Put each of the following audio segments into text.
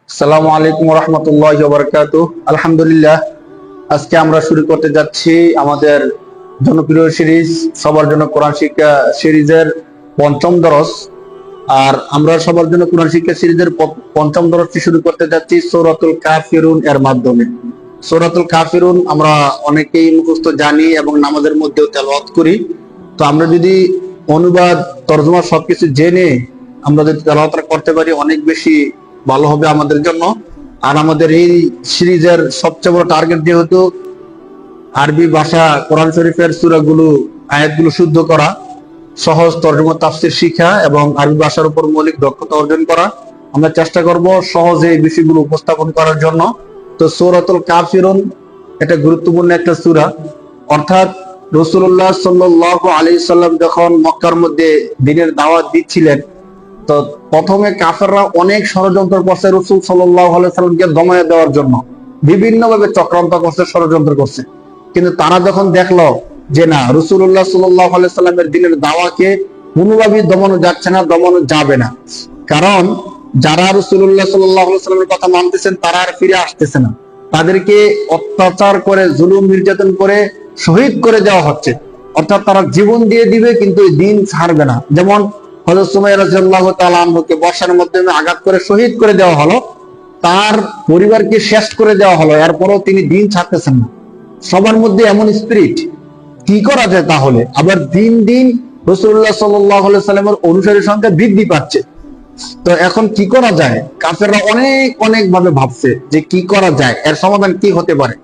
আসসালামু আলাইকুম রহমতুল্লাহি ওয়া বারাকাতুহু। আলহামদুলিল্লাহ, আজকে আমরা শুরু করতে যাচ্ছি আমাদের জনপ্রিয় সিরিজ সবার জন্য কোরআন শিক্ষা সিরিজের পঞ্চম দরস। আর আমরা সবার জন্য কোরআন শিক্ষা সিরিজের পঞ্চম দরসটি শুরু করতে যাচ্ছি সূরাতুল কাফিরুন এর মাধ্যমে। সূরাতুল কাফিরুন আমরা অনেকেই মুখস্থ জানি এবং নামাজের মধ্যেও তেলাওয়াত করি। তো আমরা যদি অনুবাদ, তরজমা সবকিছু জেনে আমরা যদি তেলাওয়াতটা করতে পারি, অনেক বেশি ভালো হবে আমাদের জন্য। আর আমাদের এই সিরিজের সবচেয়ে বড় টার্গেট যেহেতু আরবি ভাষা, কোরআন শরীফের সূরাগুলো, আয়াতগুলো শুদ্ধ করা, সহজ তরজমা তাফসীর শিখা এবং আরবি ভাষার উপর মৌলিক দক্ষতা অর্জন করা, আমরা চেষ্টা করব সহজে এই বিষয়গুলো উপস্থাপন করার জন্য। তো সূরাতুল কাফিরুন এটা গুরুত্বপূর্ণ একটা সূরা। অর্থাৎ রাসূলুল্লাহ সাল্লাল্লাহু আলাইহি সাল্লাম যখন মক্কার মধ্যে দ্বীনের দাওয়াত দিচ্ছিলেন, তো প্রথমে কাফেররা অনেক ষড়যন্ত্র করছে রাসূল সাল্লাল্লাহু আলাইহি সাল্লামকে দমায়ে দেওয়ার জন্য, বিভিন্ন ভাবে চক্রান্ত করছে, ষড়যন্ত্র করছে। কিন্তু তারা যখন দেখলো যে না, রাসূলুল্লাহ সাল্লাল্লাহু আলাইহি সাল্লামের দ্বীনের দাওয়াকে কোনোভাবেই দমানো যাচ্ছে না, দমানো যাবে না। কারণ যারা রাসূলুল্লাহ সাল্লাল্লাহু আলাইহি সাল্লামের কথা মানতেছেন তারা আর ফিরে আসতেছে না, তাদেরকে অত্যাচার করে, জুলুম নির্যাতন করে শহীদ করে দেওয়া হচ্ছে। অর্থাৎ তারা জীবন দিয়ে দিবে কিন্তু দিন ছাড়বে না। যেমন হযরত সুমাইয়া রাদিয়াল্লাহু তাআলা আনহুকে বর্ষার মাধ্যমে আঘাত করে শহীদ করে দেওয়া হলো, তার পরিবারকে শেষ করে দেওয়া হলো, এরপরও তিনি দিন ছাড়তেছেন না। সবার মধ্যে এমন স্পিরিট, কি করা যায় তাহলে? আবার দিন দিন রাসূলুল্লাহ সাল্লাল্লাহু আলাইহি সাল্লামের অনুসারীর সংখ্যা বৃদ্ধি পাচ্ছে। তো এখন কি করা যায়? কাফেররা অনেক অনেক ভাবে ভাবছে যে কি করা যায়, এর সমাধান কি হতে পারে।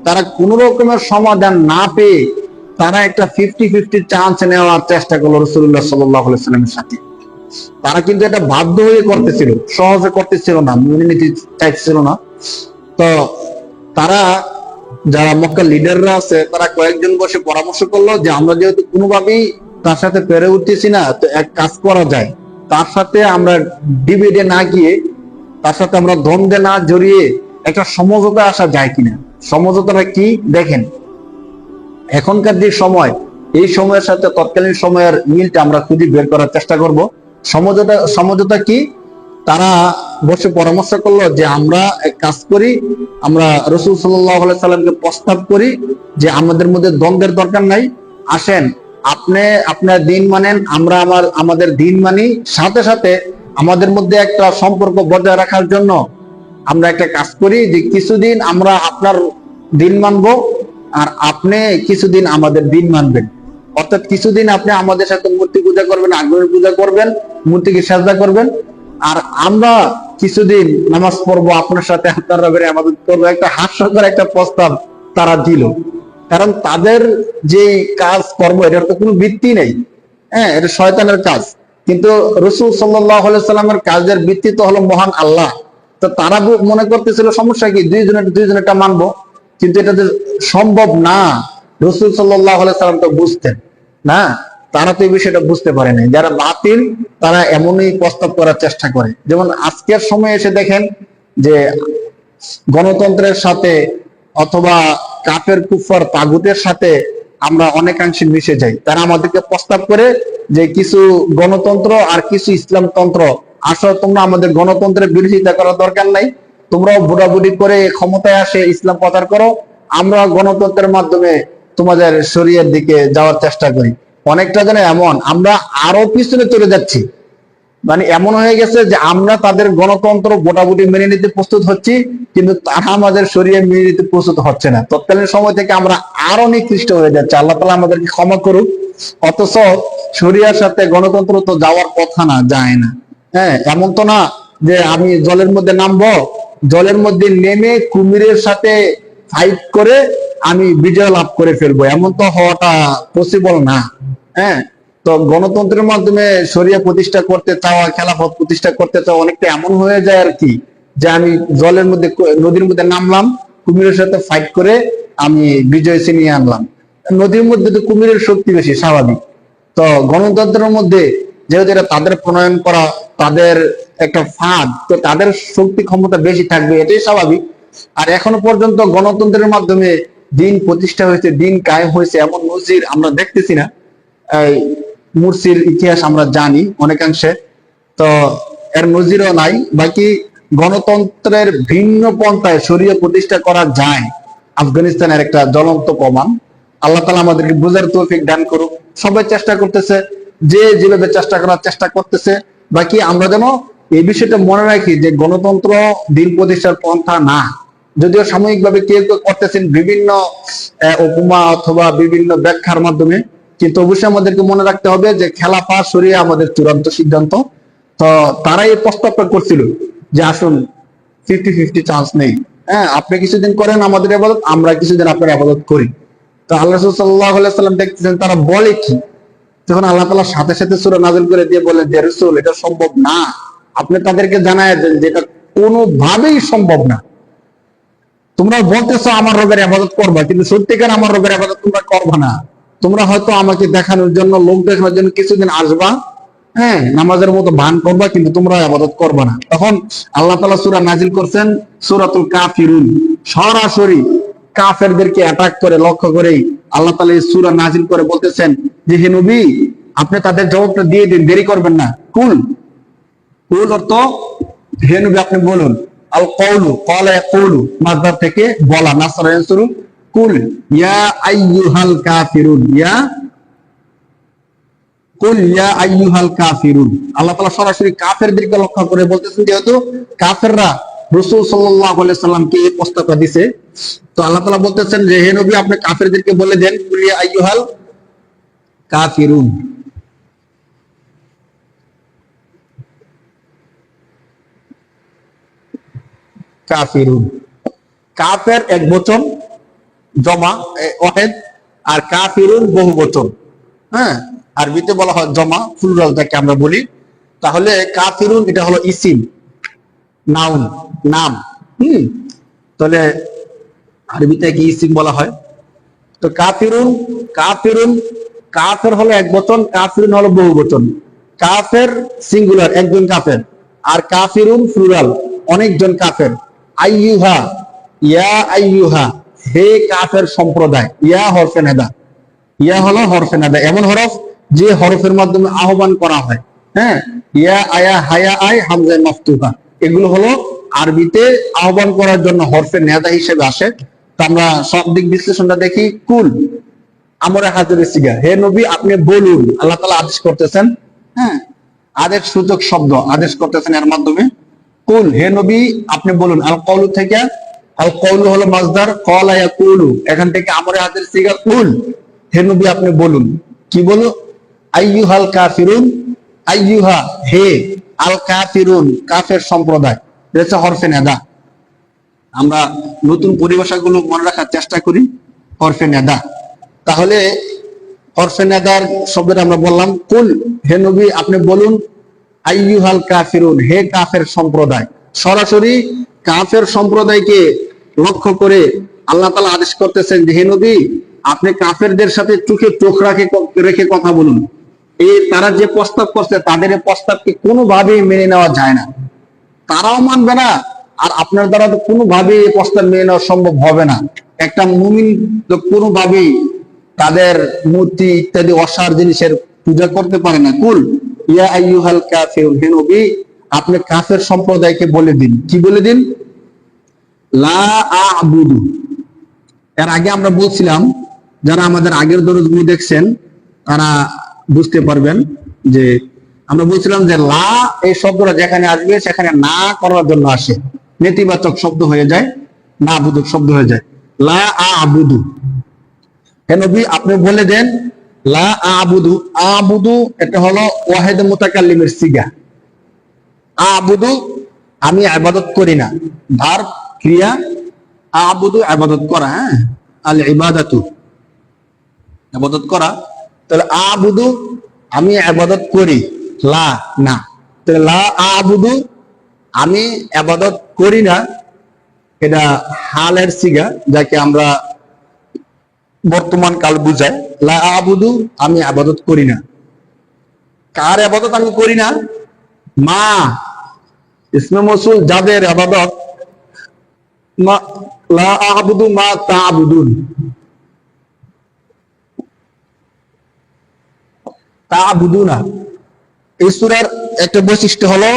তারা কোন রকমের সমাধান না পেয়ে তারা একটা 50-50 চান্স নেওয়ার চেষ্টা করলো রাসূলুল্লাহ সাল্লাল্লাহু আলাইহি সাল্লামের সাথে। তারা কিন্তু এটা বাধ্য হয়ে করতেছিল, সহজে করতেছিল না, মেনে নিতে চাইছিল না। তো তারা, যারা মক্কার লিডাররা আছে, তারা কয়েকজন বসে পরামর্শ করলো যে আমরা যেহেতু কোনোভাবেই তার সাথে পেরে উঠতেছি না, তো এক কাজ করা যায়, তার সাথে আমরা ডিবেটে না গিয়ে, তার সাথে আমরা দ্বন্দ্বে না জড়িয়ে একটা সমঝোতা আসা যায় কিনা। সমঝোতাটা কি দেখেন, এখনকার যে সময়, এই সময়ের সাথে তৎকালীন সময়ের মিলটা আমরা খুঁজে বের করার চেষ্টা করব। সমঝোতা কি? তারা বসে পরামর্শ করলো যে আমরা এক কাজ করি, আমরা রাসূল সাল্লাল্লাহু আলাইহি সাল্লামকে প্রস্তাব করি যে আমাদের মধ্যে দ্বন্দ্বের দরকার নাই, আসেন আপনি আপনার দিন মানেন, আমরা আমাদের দিন মানি, সাথে সাথে আমাদের মধ্যে একটা সম্পর্ক বজায় রাখার জন্য আমরা একটা কাজ করি যে কিছুদিন আমরা আপনার দিন মানবো আর আপনি কিছুদিন আমাদের দিন মানবেন। অর্থাৎ কিছুদিন আপনি আমাদের সাথে মূর্তি পূজা করবেন, আগুনের পূজা করবেন, মূর্তিকে সাজদা করবেন, আর আমরা কিছুদিন নামাজ পড়বো আপনার সাথে, আপনার রবের ইবাদত করবো। একটা হাস্যকর একটা প্রস্তাব তারা দিল। কারণ তাদের যে কাজ কর্ম, এটার তো কোনো ভিত্তি নেই। হ্যাঁ, এটা শয়তানের কাজ। কিন্তু রাসূল সাল্লাল্লাহু আলাইহি সাল্লামের কাজের ভিত্তি তো হলো মহান আল্লাহ। তো তারা মনে করতেছিল সমস্যা কি, দুইজনেরটা মানবো। কিন্তু এটা যে সম্ভব না, রাসূল সাল্লাল্লাহু আলাইহি সাল্লাম তো বুঝতেন না। তারা তো এই বিষয়টা বুঝতে পারে নাই। যারা বাতিল তারা এমনই প্রস্তাব করার চেষ্টা করে। যেমন আজকের সময় এসে দেখেন যে গণতন্ত্রের সাথে অথবা কাফের কুফর তাগুতের সাথে আমরা অনেকাংশে মিশে যাই। তারা আমাদেরকে প্রস্তাব করে যে কিছু গণতন্ত্র আর কিছু ইসলামতন্ত্র, আসলে তোমরা আমাদের গণতন্ত্রের বিরোধিতা করার দরকার নাই, তোমরাও ভোটাভুটি করে ক্ষমতায় আসে ইসলাম প্রচার করো, আমরা গণতন্ত্রের মাধ্যমে তোমাদের শরীয়তের দিকে যাওয়ার চেষ্টা করি। অনেকটা যেন এমন আমরা আরো পিছনে চলে যাচ্ছি। মানে এমন হয়ে গেছে যে আমরা তাদের গণতন্ত্র ভোটাভুটি মেনে নিতে প্রস্তুত হচ্ছি, কিন্তু তারা আমাদের শরীয়ত মেনে নিতে প্রস্তুত হচ্ছে না। তৎকালীন সময় থেকে আমরা আরো নিকৃষ্ট হয়ে যাচ্ছি। আল্লাহ তাআলা আমাদেরকে ক্ষমা করুক। অথচ শরীয়তের সাথে গণতন্ত্র তো যাওয়ার কথা না, যায় না। হ্যাঁ, এমন তো না যে আমি জলের মধ্যে নামবো, জলের মধ্যে নেমে কুমিরের সাথে ফাইট করে আমি বিজয় লাভ করে ফেলবো, এমন তো হওয়াটা পসিবল না। হ্যাঁ, তো গণতন্ত্রের মাধ্যমে শরিয়া প্রতিষ্ঠা করতে চাওয়া, খেলাফত প্রতিষ্ঠা করতে চাওয়া অনেকটা এমন হয়ে যায় আর কি, যে আমি জলের মধ্যে, নদীর মধ্যে নামলাম, কুমিরের সাথে ফাইট করে আমি বিজয় ছিনিয়ে আনলাম। নদীর মধ্যে তো কুমিরের শক্তি বেশি, স্বাভাবিক। তো গণতন্ত্রের মধ্যে যেহেতু এটা তাদের প্রণয়ন করা, তাদের একটা ফাঁদ, তো তাদের শক্তি ক্ষমতা বেশি থাকবে, এটাই স্বাভাবিক। আর এখনো পর্যন্ত গণতন্ত্রের মাধ্যমে দিন প্রতিষ্ঠা হয়েছে, দিন কায়েম হয়েছে, এমন নজির আমরা দেখতেছি না। মুরসির ইতিহাস আমরা জানি অনেকাংশে, তো এর নজিরও নাই। বাকি গণতন্ত্রের ভিন্ন পন্থায় শরিয়া প্রতিষ্ঠা করা যায়, আফগানিস্তানের একটা জ্বলন্ত প্রমাণ। আল্লাহ তাআলা আমাদেরকে বোঝার তৌফিক দান করুক। সবাই চেষ্টা করতেছে, যে যেভাবে চেষ্টা করার চেষ্টা করতেছে। বাকি আমরা যেন এই বিষয়টা মনে রাখি যে গণতন্ত্র দিন প্রতিষ্ঠার পন্থা না। যদিও সাময়িকভাবে কেউ কেউ করতেছেন বিভিন্ন উপমা অথবা বিভিন্ন ব্যাখ্যার মাধ্যমে, কিন্তু অবশ্যই আমাদেরকে মনে রাখতে হবে যে খেলাফত শরিয়া আমাদের চূড়ান্ত সিদ্ধান্ত। তো তারাই এই প্রস্তাবটা করছিল যে আসুন 50-50 চান্স নেই, হ্যাঁ আপনি কিছুদিন করেন আমাদের ইবাদত, আমরা কিছুদিন আপনার ইবাদত করি। তো আল্লাহ রাসূল সাল্লাল্লাহু আলাইহি ওয়াসাল্লাম দেখতেছেন তারা বলে কি, তখন আল্লাহ তাআলা সাথে সাথে সূরা নাযিল করে দিয়ে বলেন যে রাসূল এটা সম্ভব না, আপনি তাদেরকে জানায় দেন যে এটা কোনোভাবেই সম্ভব না। তোমরা বলতেছো আমার রবের ইবাদত করবা, কিন্তু সত্যিকার আমার রবের ইবাদত তোমরা করবা না। তোমরা হয়তো আমাকে দেখানোর জন্য, লোক দেখানোর জন্য কিছুদিন আসবা, হ্যাঁ নামাজের মতো ভান করবা, কিন্তু তোমরা ইবাদত করবা না। তখন আল্লাহ তাআলা সূরা নাজিল করছেন সূরাতুল কাফিরুন। সরাসরি কাফেরদেরকে অ্যাটাক করে লক্ষ্য করেই আল্লাহ তাআলা এই সূরা নাজিল করে বলতেছেন যে হে নবী আপনি তাদের জবাবটা দিয়ে দিন, দেরি করবেন না। কুল, কুল অর্থ হে নবী আপনি বলুন। আল কওলু ক্বালা ইয়াকুলু মাসদার থেকে বলা, নাসরা ইয়ানসুরু। কুল ইয়া আইয়ুহাল কাফিরুন, কুল ইয়া আইয়ুহাল কাফিরুন। আল্লাহ তাআলা সরাসরি কাফেরদেরকে লক্ষ্য করে বলতেছেন, যেহেতু কাফেররা রাসূল সাল্লাল্লাহু আলাইহি সাল্লামকে এই প্রস্তাবটা দিয়েছে। তো আল্লাহ তাআলা বলতেছেন যে হে নবী আপনি কাফেরদেরকে বলে দেন কুল ইয়া আইয়ুহাল কাফিরুন। কাফিরুন, কাফের এক বচন জমা ওয়াহিদ, আর কাফিরুন বহু বচন। হ্যাঁ আরবিতে বলা হয় জমা, প্লুরাল যাকে আমরা বলি। তাহলে কাফিরুন এটা হলো ইসিম, নাউন, নাম। তাহলে আরবিতে কি ইসিম বলা হয়। তো কাফিরুন, কাফিরুন, কাফের হলো এক বচন, কাফিরুন হলো বহু বচন। কাফের সিঙ্গুলার একজন কাফের, আর কাফিরুন প্লুরাল অনেকজন কাফের। আইয়ুহা, ইয়া আইয়ুহা, হে কাফের সম্প্রদায়। ইয়া হরফে নেদা, ইয়া হলো হরফে নেদা, এমন হরফ যে হরফের মাধ্যমে আহ্বান করা হয়। হ্যাঁ ইয়া আয়া হায়া আই হামজা মাফতুহা, এগুলো হলো আরবিতে আহ্বান করার জন্য হরফে নেদা হিসেবে আসে। তো আমরা সব দিক বিশ্লেষণটা দেখি। কুল আমরে হাজিরের সিগা, হে নবী আপনি বলুন। আল্লাহ তাআলা আদেশ করতেছেন, হ্যাঁ আদেশ সূচক শব্দ আদেশ করতেছেন এর মাধ্যমে। কুল হে নবী আপনি বলুন। আল কওলু থেকে, আল কওলু হলো মাসদার, ক্বালা ইয়াকুলু, এখান থেকে আমরে হাজির সিগা কুল, হে নবী আপনি বলুন। কি বলো? আইয়ুহাল কাফিরুন, আইয়ুহা হে, আল কাফিরুন কাফের সম্প্রদায়, এটা হরফে নেদা। আমরা নতুন পরিভাষাগুলো মনে রাখার চেষ্টা করি। হরফে নেদা, তাহলে হরফে নেদার শব্দটা আমরা বললাম। কুল হে নবী আপনি বলুন। আইয়ুহাল কাফিরুন হে কাফের সম্প্রদায়, সরাসরি কাফের সম্প্রদায়কে লক্ষ্য করে আল্লাহ তাআলা আদেশ করতেছেন যে হে নবী আপনি কাফেরদের সাথে চোখে চোখ রেখে কথা বলুন। এই তারা যে প্রস্তাব করছে তাদের এই প্রস্তাবকে কোনোভাবেই মেনে নেওয়া যায় না, তারাও মানবে না, আর আপনার দ্বারা তো কোনোভাবেই এই প্রস্তাব মেনে নেওয়া সম্ভব হবে না। একটা মুমিন তো কোনোভাবেই তাদের মূর্তি ইত্যাদি অসার জিনিসের পূজা করতে পারে না। কুল ইয়া আইয়ুহাল কাফিরুন হে নবী আপনি কাফের সম্প্রদায়কে বলে দিন। কি বলে দিন? লা আ'বুদু। এর আগে আমরা বলছিলাম, যারা আমাদের আগের দরজগুলো দেখছেন তারা বুঝতে পারবেন যে আমরা বলছিলাম যে লা এই শব্দটা যেখানে আসবে সেখানে না করার জন্য আসে, নেতিবাচক শব্দ হয়ে যায়, না বুদুক শব্দ হয়ে যায়। লা আ'বুদু, হে নবী আপনি বলে দেন লা আ'বুদু। আ'বুদু এটা হলো ওয়াহিদ মুতাকাল্লিমের সিগা। আ'বুদু আমি ইবাদত করি না, ভার্ব ক্রিয়া, আ'বুদু ইবাদত করা। হ্যাঁ আল ইবাদাতু ইবাদত করা। তাহলে আ'বুদু আমি ইবাদত করি, লা না। তাহলে লা আ'বুদু আমি ইবাদত করি না, এটা হালের সিগা যাকে আমরা বর্তমান কাল বুঝায়। লা আ'বুদু আমি ইবাদত করি না। কার ইবাদত আমি করি না? মা ইসমে মৌসুল যাদের ইবাদত, লা আ'বুদু মা তা'বুদুন। তা'বুদুনা এই সূরার একটা বৈশিষ্ট্য হলো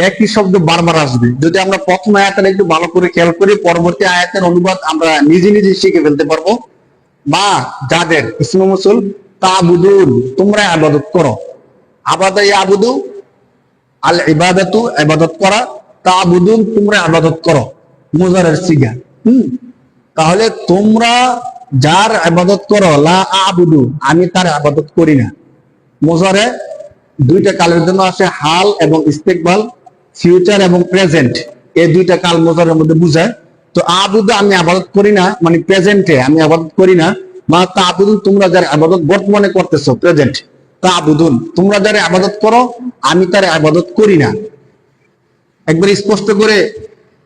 একই শব্দ বারবার আসবে। যদি আমরা প্রথম আয়াতটা একটু ভালো করে খেয়াল করি, পরবর্তী আয়াতের অনুবাদ আমরা নিজে নিজে শিখে ফেলতে পারবো। মা যাদের ইসমে মৌসুল তাবুদুন, তোমরা ইবাদত করো। আবাদা ইয়াবুদু, আল ইবাদাতু ইবাদত করা, তাবুদুন তোমরা ইবাদত করো, মুজারের সিগা। তাহলে তোমরা যার ইবাদত করো, লা আবুদু আমি তার ইবাদত করি না। মুজারে দুইটা কালের জন্য আসে, হাল এবং ইস্তেকবাল, ফিউচার এবং প্রেজেন্ট, এই দুইটা কাল মুজারের মধ্যে বুঝায়। তো আবুদু আমি ইবাদত করি না মানে প্রেজেন্টে আমি ইবাদত করি না, মা তাবুদুন তোমরা যার ইবাদত বর্তমানে করতেছো প্রেজেন্ট, তাবুদুন তোমরা যার ইবাদত করো আমি তার ইবাদত করি না। একবার স্পষ্ট করে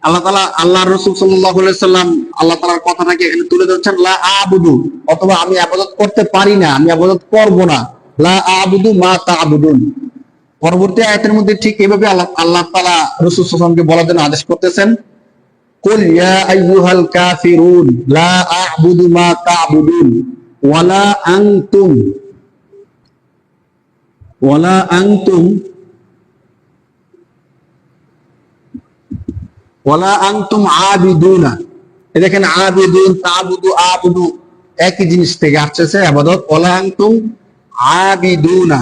আল্লাহ তাআলা, আল্লাহর রাসূল সাল্লাল্লাহু আলাইহি সাল্লাম আল্লাহ তাআলার কথাটাকে এখানে তুলে ধরছেন, লা আবুদু, অথবা আমি ইবাদত করতে পারি না, আমি ইবাদত করব না, লা আবুদু মা তা'বুদুন। পরবর্তী আয়াতের মধ্যে ঠিক এইভাবে আল্লাহ তাআলা রাসূল সাল্লাল্লাহু আলাইহি ওয়াসাল্লামকে বলার জন্য আদেশ করতেছেন, কুল ইয়া আইয়ুহাল কাফিরুন লা আ'বুদু মা তা'বুদুন ওয়ালা আনতুম ওয়ালা আনতুম ওয়ালা আনতুম আবিদুনা। এই দেখেন আবিদুন, তা'বুদু, আবুদু একই জিনিস থেকে আসছে ইবাদত। ওয়ালা আনতুম আবিদুনা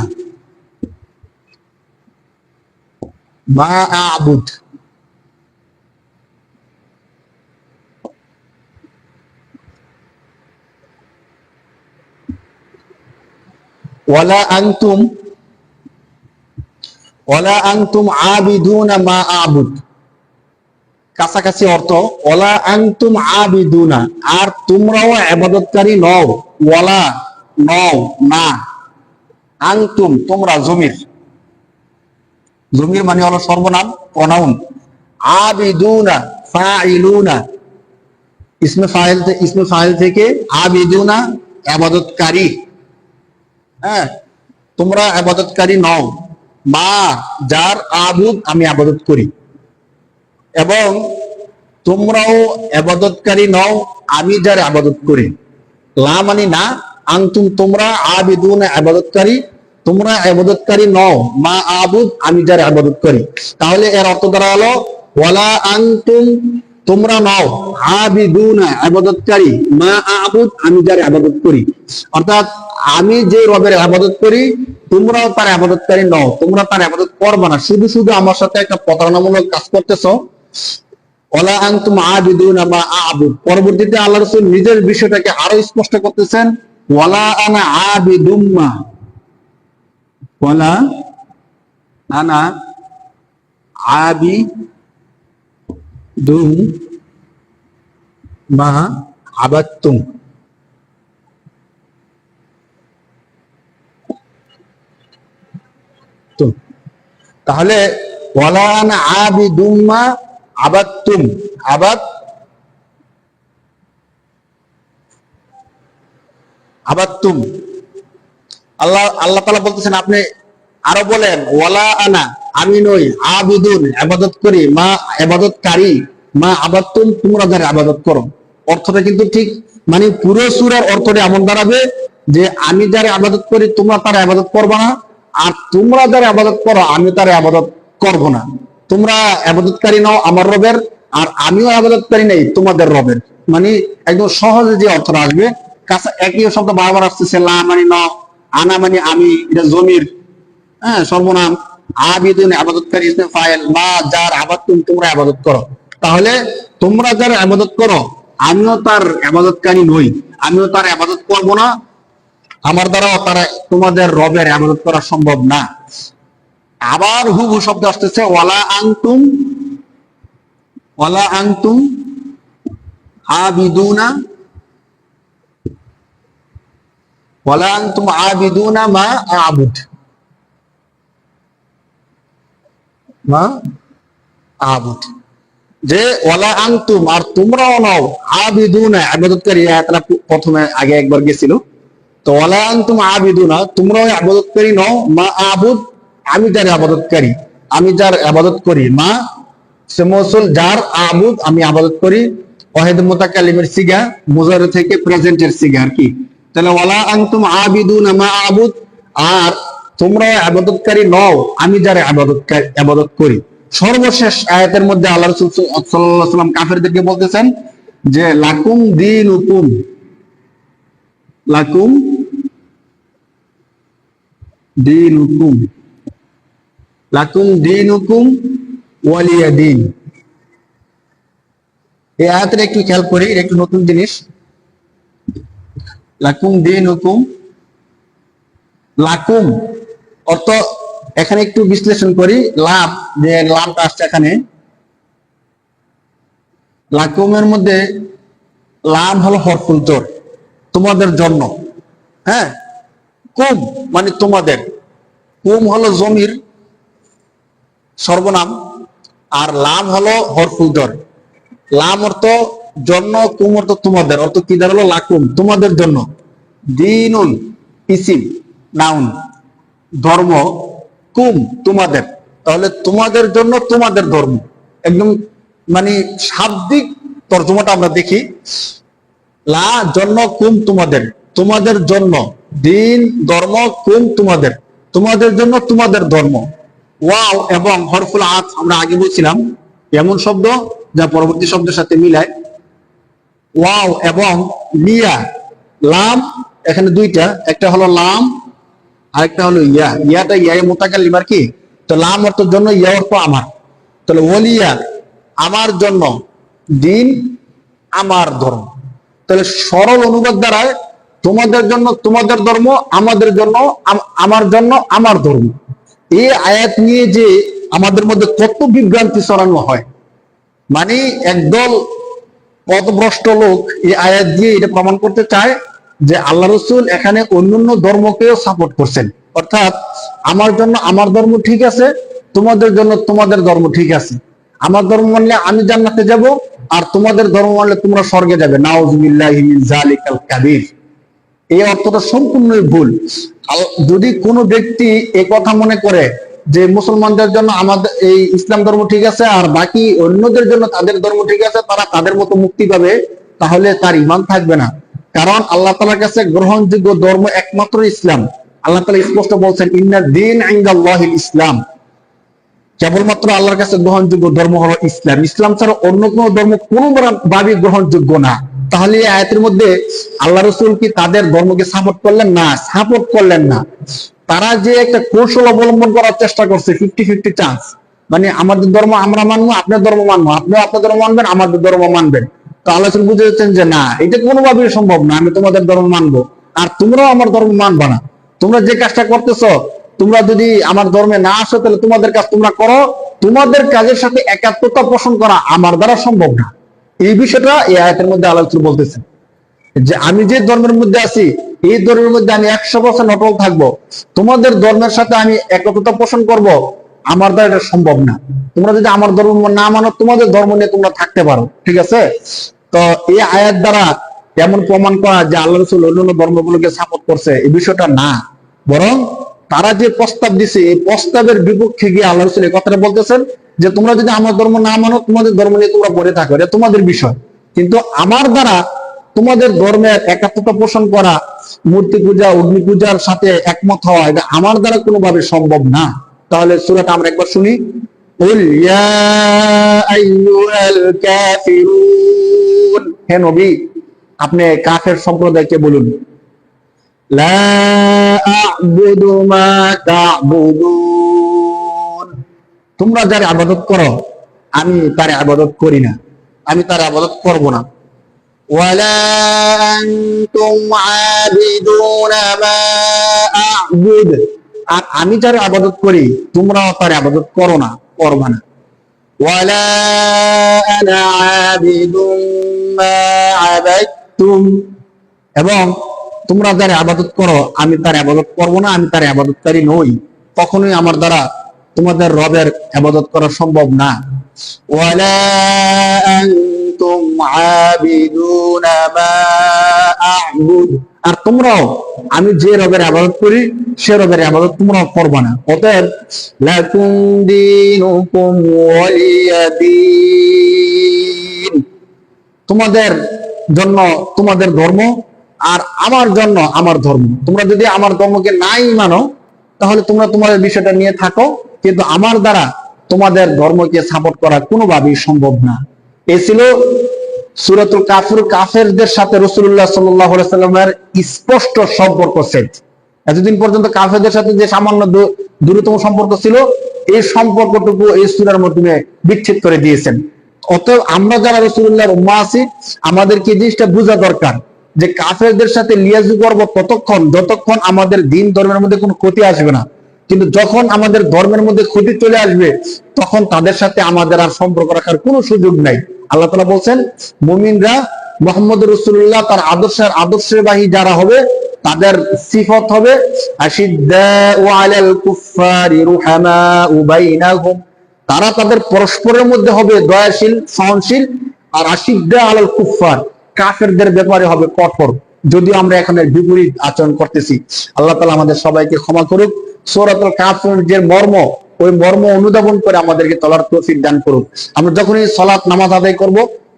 মা আ'বুদ। ওয়ালা আনতুম আবিদুনা মা আ'বুদ, কাছাকাছি অর্থ। ওয়ালা আনতুম আবিদুনা, আর তোমরাও ইবাদতকারী নও। ওয়ালা নও না, আনতুম তোমরা, জমির মানে হলো সর্বনাম, প্রনাউন। আবিদুনা ফাইলুনা, ইসমে ফাইল থেকে আবিদুনা ইবাদতকারী। হ্যাঁ, তোমরা ইবাদতকারী নও, মা যার, আবুদ আমি ইবাদত করি, এবং তোমরাও ইবাদতকারী নও আমি যার ইবাদত করি। লা মানে না, আনতুম তোমরা, আবিদুনা ইবাদতকারী, তোমরা ইবাদতকারী নও, মা আবুদ আমি যার ইবাদত করি। তাহলে এর অর্থ দ্বারা হলো ওয়ালা আনতুম তোমরা নও, আবিদুনা ইবাদতকারী, মা আবুদ আমি যার ইবাদত করি। অর্থাৎ আমি যে রবের ইবাদত করি তোমরাও তার ইবাদতকারী নও, তোমরা তার ইবাদত করবে না, শুধু শুধু আমার সাথে একটা প্রতারণামূলক কাজ করতেছো। ওয়ালা আনতুম আবিদুনা মা আ'বুদ। পরবর্তীতে আল্লাহ রাসূল নিজের বিষয়টাকে আরো স্পষ্ট করতেছেন, ওয়ালা আনা আবিদুম মা, ওয়ালা আনা আবিদুম মা আবাদতুম। তাহলে ওয়ালা আনা আবিদুম মা আবাদতুম, আবাদতুম। আল্লাহ তাআলা বলতেছেন, আপনি আরো বলেন ওয়ালা আনা আমি নই, আবিদুন ইবাদত করি, মা ইবাদতকারী, মা আবাদতুম তোমরা যারা ইবাদত করো। অর্থটা কিন্তু ঠিক মানে পুরো সূরার অর্থটা এমন দাঁড়াবে যে আমি যারা ইবাদত করি তোমরা তার ইবাদত করবে না, আর তোমরা যারা ইবাদত করো আমি তার ইবাদত করব না। তোমরা ইবাদতকারী নও আমার রবের, আর আমিও ইবাদতকারী নেই তোমাদের রবের। মানে একদম সহজে যে অর্থটা আসবে, একই শব্দ বারবার আসতেছে, লা মানে ন, আনা মানে আমি, এটা জমির, হ্যাঁ সর্বনাম, আবিদুন ইবাদতকারী ইসমে ফাইল, মা যার আবাদতুম তোমরা ইবাদত করো। তাহলে তোমরা যার ইবাদত করো আমিও তার ইবাদতকারী নই, আমিও তার ইবাদত করব না, আমার দ্বারাও তারা তোমাদের রবের ইবাদত করা সম্ভব না। আবার হুবহু শব্দ আসতেছে, ওয়ালা আনতুম আবিদুনা, ওয়ালা আনতুম আবিদুনা মা আ'বুদ, মা আ'বুদ। যে ওয়ালা আনতুম আর তোমরাও নও, আবিদুনা ইবাদতকারী, আয়াতটা প্রথমে আগে একবার গেছিল। তো ওয়ালা আনতুম আবিদুনা তোমরাও ইবাদতকারী নও, মা আ'বুদ আমি যার ইবাদতকারী, আমি যার ইবাদত করি। মা সে মৌসুল, যার, আ'বুদ আমি ইবাদত করি। ওয়াহিদ মুতাকাল্লিমের সিগা, মুজারে থেকে প্রেজেন্টের সিগা আর কি। তাহলে ওয়ালা আনতুম আবিদুনা মা আ'বুদ, আর তোমরা ইবাদতকারী নও, আমি যারা ইবাদত করি। সর্বশেষ আয়াতের মধ্যে আল্লাহ রাসূল সাল্লাল্লাহু আলাইহি ওয়াসাল্লাম কাফেরদেরকে বলতেছেন যে লাকুম দীনুকুম, লাকুম দীনুকুম, লাকুম দীনুকুম ওয়ালিয়া দীন। এই আয়াতটা একটু খেয়াল করি, একটু নতুন জিনিস। লাকুম দীনুকুম, লাকুম অর্থ এখানে একটু বিশ্লেষণ করি। লাভ, যে লাভটা আসছে এখানে, লাকুমের মধ্যে লাভ হলো হরফুল জর, তোমাদের জন্য। হ্যাঁ, কুম মানে তোমাদের, কুম হলো জমির সর্বনাম, আর লাম হলো হরফুল জর। লাম অর্থ জন্য, কুম অর্থ তোমাদের, অর্থ কি দাঁড়ালো? লাকুম তোমাদের জন্য, দিনুন ইসিম নাউন, ধর্ম, কুম তোমাদের। তাহলে তোমাদের জন্য তোমাদের ধর্ম, একদম মানে শাব্দিক তর্জমাটা আমরা দেখি, লা জন্য, কুম তোমাদের, তোমাদের জন্য, দিন ধর্ম, কুম তোমাদের, তোমাদের জন্য তোমাদের ধর্ম। ওয়াও এবং হরফুল আত আমরা আগে বলছিলাম এমন শব্দ যা পরবর্তী শব্দের সাথে মিলায়। ওয়াও এবং লিয়া, লাম এখানে দুইটা, একটা হলো লাম আরেকটা হলো ইয়া। ইয়াটা ইয়া মুতাকাল্লিম আর কি। তো লাম অর্থ জন্য, ইয়া অর্থ আমার। তাহলে ওলিয়া আমার জন্য, দিন আমার ধর্ম। তাহলে সরল অনুবাদ দ্বারায় তোমাদের জন্য তোমাদের ধর্ম, আমাদের জন্য আমার জন্য আমার ধর্ম। এই আয়াত নিয়ে যে আমাদের মধ্যে কত বিভ্রান্তি ছড়ানো হয়, মানে একদল পথভ্রষ্ট লোক এই আয়াত দিয়ে এটা প্রমাণ করতে চায় যে আল্লাহ রসুল এখানে অন্যান্য ধর্মকেও সাপোর্ট করছেন। অর্থাৎ আমার জন্য আমার ধর্ম ঠিক আছে, তোমাদের জন্য তোমাদের ধর্ম ঠিক আছে। আমার ধর্ম মানলে আমি জান্নাতে যাব, আর তোমাদের ধর্ম মানলে তোমরা স্বর্গে যাবে। নাউযুবিল্লাহি মিন যালিকাল কাবীর। এই অর্থটা সম্পূর্ণই ভুল। যদি কোনো ব্যক্তি এই কথা মনে করে যে মুসলমানদের জন্য আমাদের এই ইসলাম ধর্ম ঠিক আছে আর বাকি অন্যদের জন্য তাদের ধর্ম ঠিক আছে, তারা তাদের মতো মুক্তি পাবে, তাহলে তার ঈমান থাকবে না। কারণ আল্লাহ তাআলার কাছে গ্রহণযোগ্য ধর্ম একমাত্র ইসলাম। আল্লাহ তাআলা স্পষ্ট বলছেন, ইন্নাদ দীন ইনদাল্লাহিল ইসলাম, কেবলমাত্র আল্লাহর কাছে গ্রহণযোগ্য ধর্ম হলো ইসলাম। ইসলাম ছাড়া অন্য কোনো ধর্ম কোনোভাবে গ্রহণযোগ্য না। তাহলে এই আয়াতের মধ্যে আল্লাহ রসুল কি তাদের ধর্মকে সাপোর্ট করলেন? না, সাপোর্ট করলেন না। তারা যে একটা কৌশল অবলম্বন করার চেষ্টা করছে, 50-50 চান্স, মানে আমাদের ধর্ম আমরা মানবো, আপনার ধর্ম মানবো, আপনিও আপনার ধর্ম মানবেন, আমাদের ধর্ম মানবেন। তো আল্লাহ রসুল বুঝেছেন যে না, এটা কোনোভাবেই সম্ভব না, আমি তোমাদের ধর্ম মানবো আর তোমরাও আমার ধর্ম মানবা না। তোমরা যে কাজটা করতেছ, তোমরা যদি আমার ধর্মে না আসো তাহলে তোমাদের কাজ তোমরা করো, তোমাদের কাজের সাথে একাত্মতা পোষণ করা আমার দ্বারা সম্ভব না। এই বিষয়টা এই আয়াতের মধ্যে আল্লাহ রাসূল বলতেছেন যে আমি যে ধর্মের মধ্যে আছি এই ধর্মের মধ্যে আমি 100% অটল থাকবো, তোমাদের ধর্মের সাথে আমি একত্রতা পোষণ করব, আমার দ্বারা এটা সম্ভব না। তোমরা যদি আমার ধর্ম না মানো, তোমাদের ধর্ম নিয়ে তোমরা থাকতে পারো, ঠিক আছে। তো এই আয়াত দ্বারা এমন প্রমাণ করা যে আল্লাহ রাসূল অন্যান্য ধর্মগুলোকে সাপোর্ট করছে, এই বিষয়টা না। বরং তারা যে প্রস্তাব দিছে এই প্রস্তাবের বিপক্ষে গিয়ে আল্লাহ রাসূল এই কথাটা বলতেছেন যে তোমরা যদি আমার ধর্ম না মানো, তোমাদের ধর্ম নিয়ে তোমরা পড়ে থাকো, এটা তোমাদের বিষয়, কিন্তু আমার দ্বারা তোমাদের ধর্মের একাত্মতা পোষণ করা, মূর্তি পূজা অগ্নি পূজার সাথে একমত হওয়া, এটা আমার দ্বারা কোনোভাবে সম্ভব না। তাহলে সূরাটা আমরা একবার শুনি। কুল ইয়া আইয়ুহাল কাফিরুন, হে নবী আপনি কাফের সম্প্রদায়কে বলুন, লা আ'বুদু মা তা'বুদুন, তোমরা যার ইবাদত করো আমি তার ইবাদত করি না, আমি তার ইবাদত করব না। ওয়ালা আনতুম আবিদুনা মা আ'বুদ, আর আমি যার ইবাদত করি তোমরাও তার ইবাদত করো না, করবা না। ওয়ালা আনা আবিদুম মা আবাদতুম, এবং তোমরা যার ইবাদত করো আমি তার ইবাদত করব না, আমি তার ইবাদতকারী নই, কখনোই আমার দ্বারা তোমাদের রবের ইবাদত করা সম্ভব না। ওয়ালা আনতুম আবিদুনা মা আ'বুদ, আর তোমরাও আমি যে রবের ইবাদত করি সে রবের ইবাদত তোমরাও করবে না। অতএব লাকুম দীনুকুম ওয়ালিয়া দীন, তোমাদের জন্য তোমাদের ধর্ম আর আমার জন্য আমার ধর্ম। তোমরা যদি আমার ধর্মকে নাই মানো তাহলে তোমরা তোমাদের বিষয়টা নিয়ে থাকো, কিন্তু আমার দ্বারা তোমাদের ধর্মকে সাপোর্ট করা কোনোভাবেই সম্ভব না। এ ছিল সূরাতুল কাফেরদের সাথে রাসূলুল্লাহ সাল্লাল্লাহু আলাইহি সাল্লামের স্পষ্ট সম্পর্ক সেট। এতদিন পর্যন্ত কাফেরদের সাথে যে সামান্য দূরতম সম্পর্ক ছিল, এই সম্পর্কটুকু এই সূরার মাধ্যমে বিচ্ছেদ করে দিয়েছেন। অতএব আমরা যারা রাসূলুল্লাহর উম্মাহ আছি, আমাদেরকে এই জিনিসটা বোঝা দরকার যে কাফেরদের সাথে লিয়াজু করব ততক্ষণ যতক্ষণ আমাদের দিন ধর্মের মধ্যে কোনো ক্ষতি আসবে না। কিন্তু যখন আমাদের ধর্মের মধ্যে ক্ষতি চলে আসবে, তখন তাদের সাথে আমাদের আর সম্পর্ক রাখার কোনো সুযোগ নাই। আল্লাহ তাআলা বলছেন, মুমিনরা মুহাম্মদ রাসূলুল্লাহ তার আদর্শবাহী যারা হবে, তাদের সিফত হবে আশিদ্দাউ আলাল কুফফারি রুহামাউ বাইনাহুম, তারা তাদের পরস্পরের মধ্যে হবে দয়াশীল, সহনশীল। আর আশিদ্দা আলাল কুফফার, কাফেরদের ব্যাপারে হবে কঠোর। যদিও আমরা এখানে বিপরীত আচরণ করতেছি। আল্লাহ তাআলা আমাদের সবাইকে ক্ষমা করুক। সূরাতুল কাফের যে মর্ম, ওই মর্ম অনুধাবন করে আমাদেরকে চলার তৌফিক দান করুক। আমরা যখনই সালাত নামাজ আদায় করব,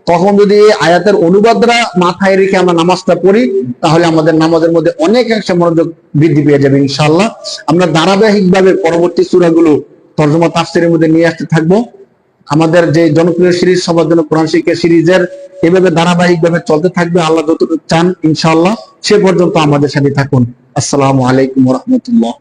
তখন যদি এই আয়াতের অনুবাদরা মাথায় রেখে আমরা নামাজটা পড়ি, তাহলে আমাদের নামাজের মধ্যে অনেকাংশে মনোযোগ বৃদ্ধি পেয়ে যাবে ইনশাআল্লাহ। আমরা ধারাবাহিকভাবে পরবর্তী সূরাগুলো তরজমা তাফসীরের মধ্যে নিয়ে আসতে থাকবো। আমাদের যে জনপ্রিয় সিরিজ সবার জন্য কোরআন শিক্ষা সিরিজের এভাবে ধারাবাহিকভাবে চলতে থাকবে। আল্লাহ যতটুকু চান ইনশাআল্লাহ, সে পর্যন্ত আমাদের সাথে থাকুন। আসসালামু আলাইকুম ওয়া রাহমাতুল্লাহ।